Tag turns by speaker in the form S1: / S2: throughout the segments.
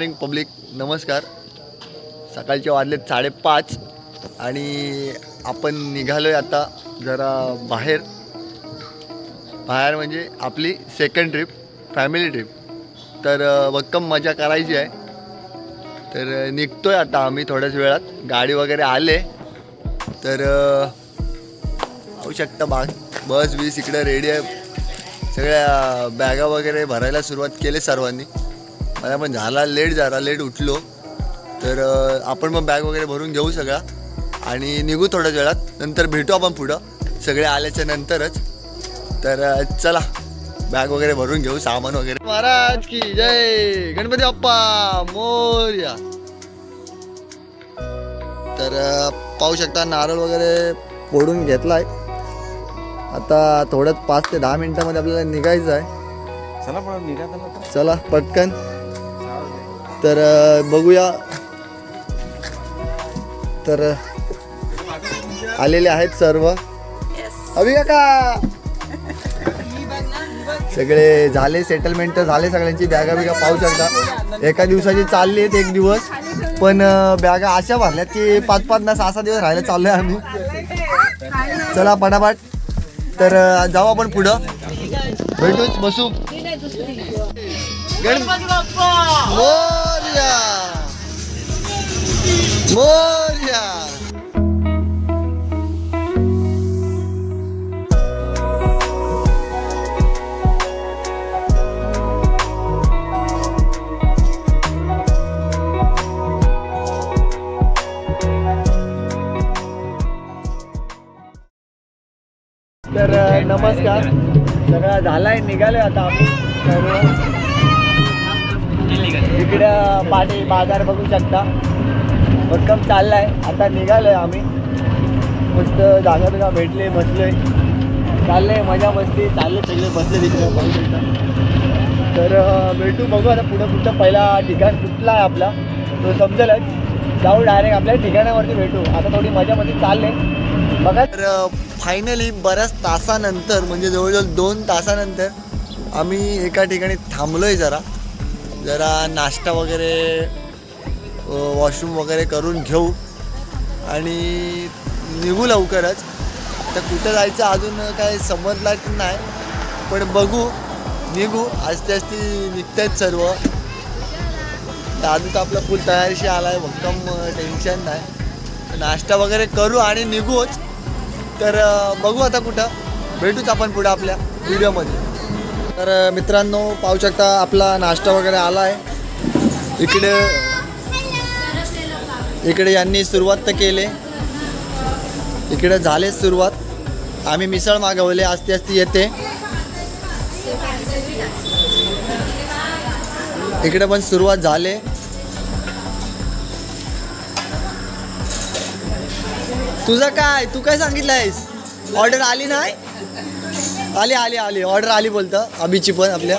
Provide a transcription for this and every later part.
S1: Morning public, नमस्कार. सकाळचे वाजलेत 5:30 आणि आपण निघालो आहे आता जरा बाहेर म्हणजे आपली सेकंड ट्रिप, फॅमिली ट्रिप. तर भक्कम मजा करायची आहे. तर निघतो आहे आता आम्ही थोड्याच वेळात. गाडी वगैरे आले तर पाहू शकता बस बीस इकडे रेडी आहे. सगळ्या बॅगा वगैरे भरायला सुरुवात केली सर्वांनी. मला पण लेट उठलो तर आपण पण बॅग वगैरे भरून घेऊ सगळा आणि निघू थोड्याच वेळात. नंतर भेटू आपण पुढं सगळे आल्याच्या नंतरच. तर चला बॅग वगैरे भरून घेऊ, सामान वगैरे. महाराज की जय, गणपती बाप्पा मोरया. तर पाहू शकता नारळ वगैरे फोडून घेतलाय. आता थोडंच 5 ते 10 मिनिटांमध्ये आपल्याला निघायचं आहे. चला पटकन. तर बघूया. तर आलेले आहेत सर्व. अभि काका सगळे झाले, सेटलमेंट झाले सगळ्यांची. बॅगा बिगा पाहू शकता एका दिवसाची चालली आहेत. एक दिवस पण बॅगा अशा भरल्यात की 5-5 ना 6-6 दिवस राहायला चाललोय आम्ही. चला पटापट. तर जाऊ आपण पुढं, भेटूच, बसू. गणपती बाप्पा मोरया मोरया. तर नमस्कार. सगळा झालाय, निघाले आता आम्ही. इकडे पाणी बाजार बघू शकता, भक्कम चाललाय. आता निघालोय आम्ही. मस्त जागा बिगा भेटले, बसलोय, चाललंय मजा मस्ती चालले. सगळे बसले तिकडे बघू शकता. तर भेटू, बघू आता पुढं कुठं. पहिला ठिकाण कुठला आहे आपला तो समजेलच. जाऊ डायरेक्ट आपल्या ठिकाणावरती भेटू. आता थोडी मजामध्ये चालले बघा. तर फायनली बऱ्याच तासानंतर, म्हणजे जवळजवळ 2 तासानंतर आम्ही एका ठिकाणी थांबलोय. जरा नाश्ता वगैरे, वॉशरूम वगैरे करून घेऊ आणि निघू लवकरच. तर कुठं जायचं अजून काय समजलं की नाही, पण बघू, निघू. आस्ते निघत आहेत सर्व. दादू तर आपला फुल तयारीशी आला आहे, भक्कम टेन्शन नाही. नाश्ता वगैरे करू आणि निघूच. तर बघू आता कुठं भेटूच आपण पुढं आपल्या व्हिडिओमध्ये. तर मित्रांनो पाहू शकता आपला नाश्ता वगैरे आला आहे. इकडे यांनी सुरुवात तर केली, इकडे झाले सुरुवात. आम्ही मिसळ मागवले, आस्ते येते. इकडे पण सुरुवात झाले. तुझं काय, तू काय सांगितलं आहेस? ऑर्डर आली नाही? आली ऑर्डर आली बोलतं अभिची पण आपल्या.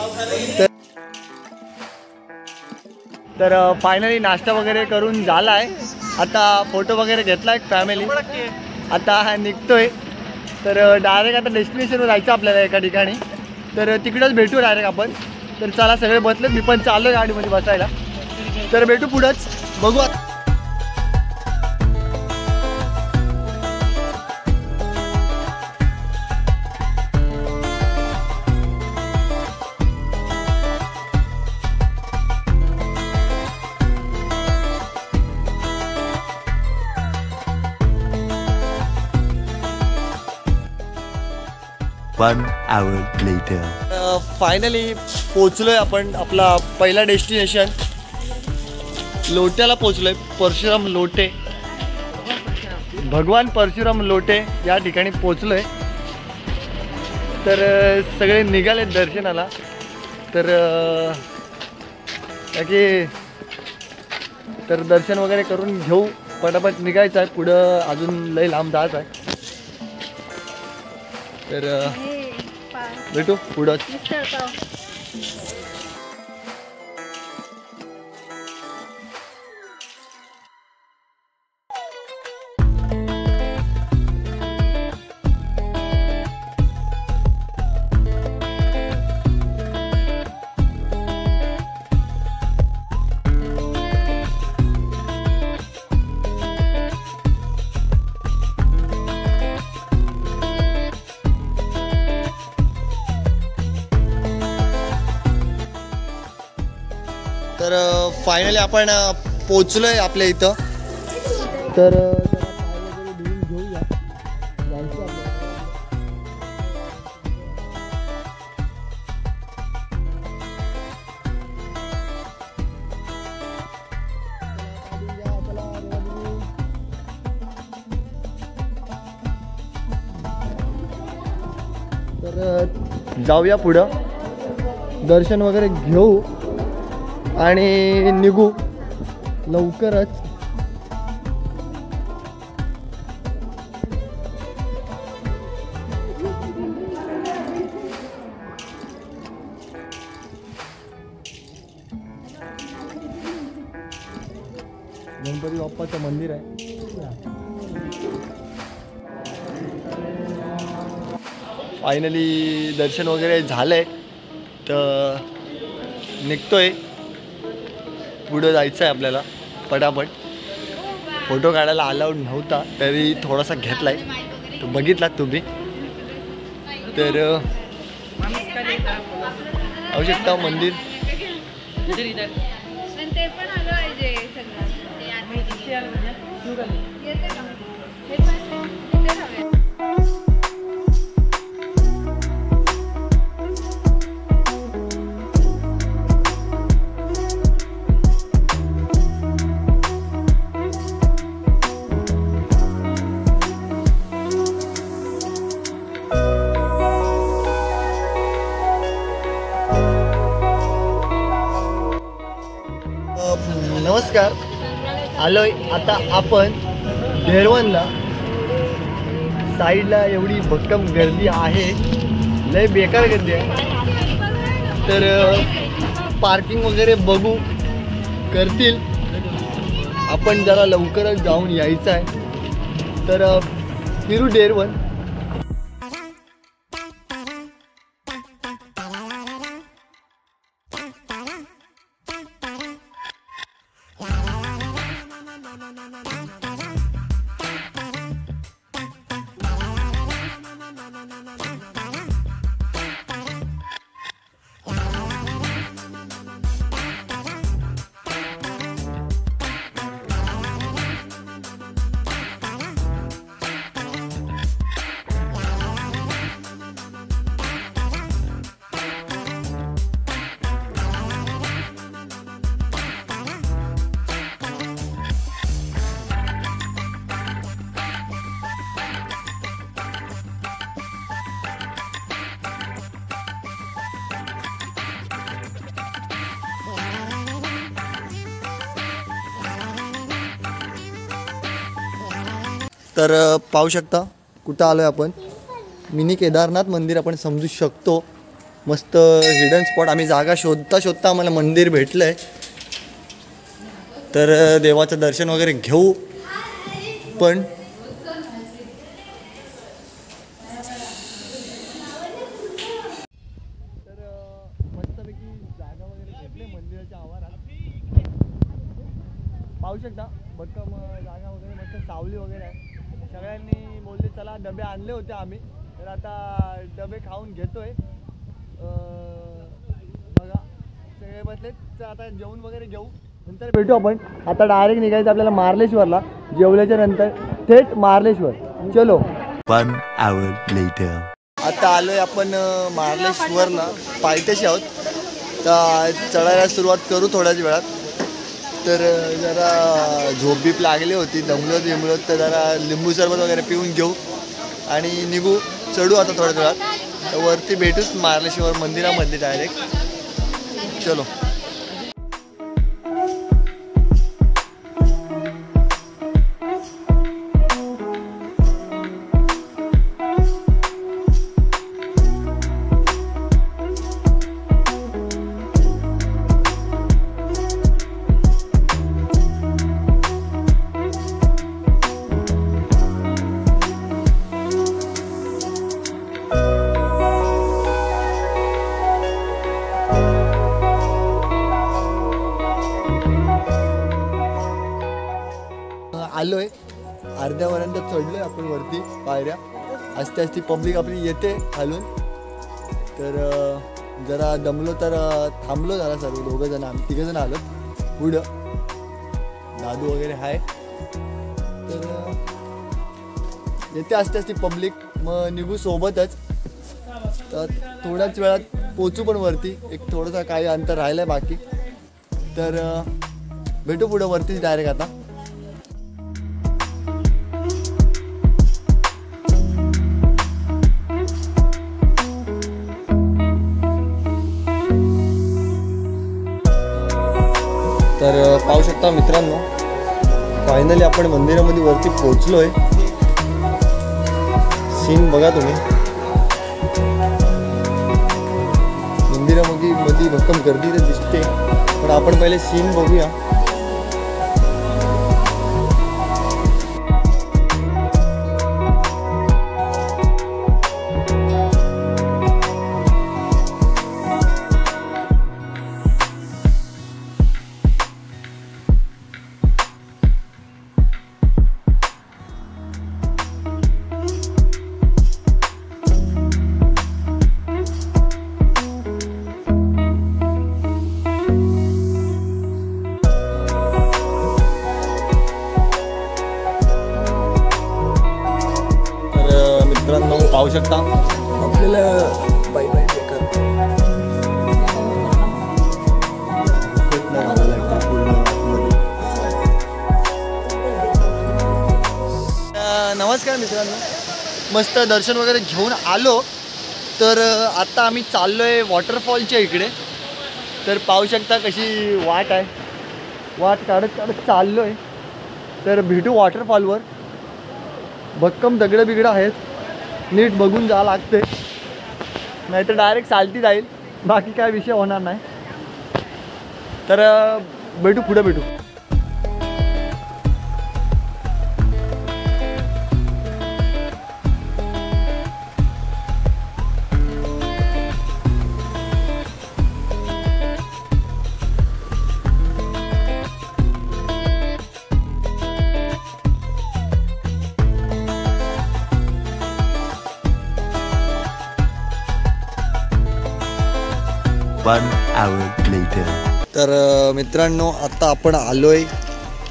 S1: तर फायनली नाश्ता वगैरे करून झाला आहे. आता फोटो वगैरे घेतला आहे फॅमिली. आता निघतोय. तर डायरेक्ट आता डेस्टिनेशनवर जायचं आपल्याला एका ठिकाणी. तर तिकडेच भेटू डायरेक्ट आपण. तर चला सगळे बसलेत, मी पण चाललो आहे गाडीमध्ये बसायला. तर भेटू पुढंच, बघू.
S2: One hour later.
S1: फायनली पोचलोय आपण. आपला पहिला डेस्टिनेशन लोट्याला पोचलोय. परशुराम लोटे, भगवान परशुराम लोटे या ठिकाणी पोचलोय. तर सगळे निघाले दर्शनाला. तर तर दर्शन वगैरे करून घेऊ, पटापट निघायचं आहे. पुढं अजून लय लांब जायचं आहे. तर भेटू पुढं. फायनली आपण पोचलोय आपल्या इथं. तर जरा पाय वगैरे धुवून घेऊया. जायचं आपल्याला. तर जाऊया पुढं, दर्शन वगैरे घेऊ आणि निघू लवकरच. गणपती बाप्पाचं मंदिर आहे. फायनली दर्शन वगैरे झालंय, तर निघतोय. पुढं जायचं आहे आपल्याला पटापट. फोटो काढायला अलाउड नव्हता तरी थोडासा घेतलाय, तो बघितला तुम्ही. तर आवश्यकता मंदिर नमस्कार. आलोय आता आपण डेरवनला. साईडला एवढी भक्कम गर्दी आहे, लय बेकार गर्दी आहे. तर पार्किंग वगैरे बघू करतील. आपण जरा लवकरच जाऊन यायचं आहे. तर फिरू डेरवन. तर पाहू शकता कुठं आलो आहे आपण. मिनी केदारनाथ मंदिर आपण समजू शकतो. मस्त हिडन स्पॉट. आम्ही जागा शोधता शोधता आम्हाला मंदिर भेटलं आहे. तर देवाचं दर्शन वगैरे घेऊ. पण मस्तपैकी जागा वगैरे भेटले मंदिराच्या आवारात. पाहू शकता भक्कम जागा वगैरे, मस्त सावली वगैरे आहे. सगळ्यांनी बोलले चला, डबे आणले होते आम्ही, तर आता डबे खाऊन घेतोय. बघा सगळे बसलेत. तर आता जेवण वगैरे घेऊ, नंतर भेटू आपण. आता डायरेक्ट निघायचं आपल्याला मार्लेश्वरला. जेवल्याच्या नंतर थेट मार्लेश्वर. चलो.
S2: 1 hour later.
S1: आता आलोय आपण मार्लेश्वरला. पायथ्याशी आहोत. तर चढायला सुरुवात करू थोड्याच वेळात. तर जरा झोप बीप लागली होती, दमलो तर जरा लिंबू सरबत वगैरे पिऊन घेऊ आणि निघू. चढू आता थोड्या वेळात. तर वरती भेटूच मार्लेश्वर मंदिरामध्ये डायरेक्ट. चलो. आलोय, अर्ध्यापर्यंत चढलोय आपण वरती पायऱ्या. आस्ते आस्ते पब्लिक आपली येते खालून. तर जरा दमलो तर थांबलो जरा. सर्व 2 जण, आम्ही 3 जण आलो. पुढं दादू वगैरे आहे. तर येते असते ती पब्लिक, मग निघू सोबतच. तर थोड्याच वेळात पोचू पण वरती. एक थोडंसं काही अंतर राहिलं आहे बाकी. तर भेटू पुढं वरतीच डायरेक्ट आता. तर पाहू शकता मित्रांनो, फायनली आपण मंदिरामध्ये वरती पोहोचलोय. सीन बघा तुम्ही. मंदिरामध्ये भक्कम गर्दी तर दिसते, पण आपण पहिले सीन बघूया. मित्रांनो पाहू शकता आपल्याला बाय बाय बेकार नमस्कार मित्रांनो, मस्त दर्शन वगैरे घेऊन आलो. तर आता आम्ही चाललोय वॉटरफॉलच्या इकडे. तर पाहू शकता कशी वाट आहे, वाट काढत काढत चाललोय. तर भेटू वॉटरफॉलवर. भक्कम दगडं बिगडं आहेत, नीट बघून जा लागते, नाहीतर डायरेक्ट चालती जाईल. बाकी काय विषय होणार नाही. तर भेटू पुढे भेटू.
S2: One hour later.
S1: तर मित्रांनो आता आपण आलोय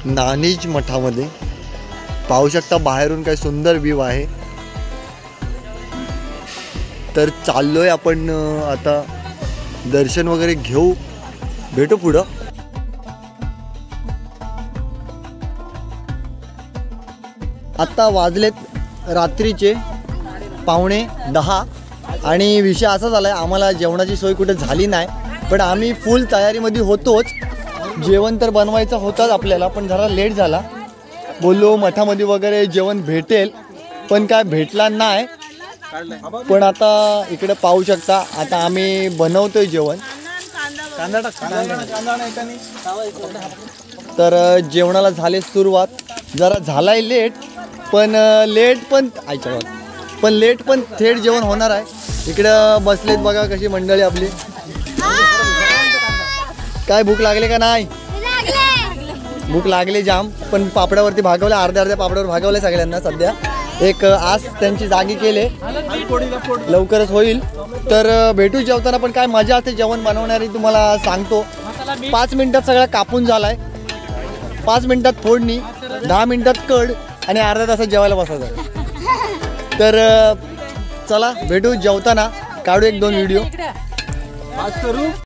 S1: नाणीज मठामध्ये. पाहू शकता बाहेरून काय सुंदर व्ह्यू आहे. तर चाललोय आपण आता दर्शन वगैरे घेऊ. भेटू पुढं. आता वाजलेत रात्रीचे 9:15 आणि विषय असा झाला आहे, आम्हाला जेवणाची सोय कुठे झाली नाही. पण आम्ही फुल तयारीमध्ये होतोच. जेवण तर बनवायचं होतंच आपल्याला, पण जरा लेट झाला. बोललो मठामध्ये वगैरे जेवण भेटेल, पण काय भेटला नाही. पण आता इकडे पाहू शकता आता आम्ही बनवतोय जेवण. तर जेवणाला झाले सुरुवात. जरा झालाय लेट, पण लेट पण थेट जेवण होणार आहे. इकडं बसलेत बघा कशी मंडळी आपली. काय भूक लागले का नाही? भूक लागली जाम, पण पापडावरती भागवलं, अर्ध्या पापडावर भागवलं सगळ्यांना. सध्या एक आस त्यांची जागी केले, लवकरच होईल. तर भेटू जेवताना. पण काय मजा असते जेवण बनवणारी तुम्हाला सांगतो. 5 मिनिटात सगळं कापून झालाय. 5 मिनिटात फोडणी, 10 मिनिटात कड आणि अर्ध्या तासात जेवायला बसायचं. तर चला भेटू जेवताना. काढू 1-2 व्हिडिओ.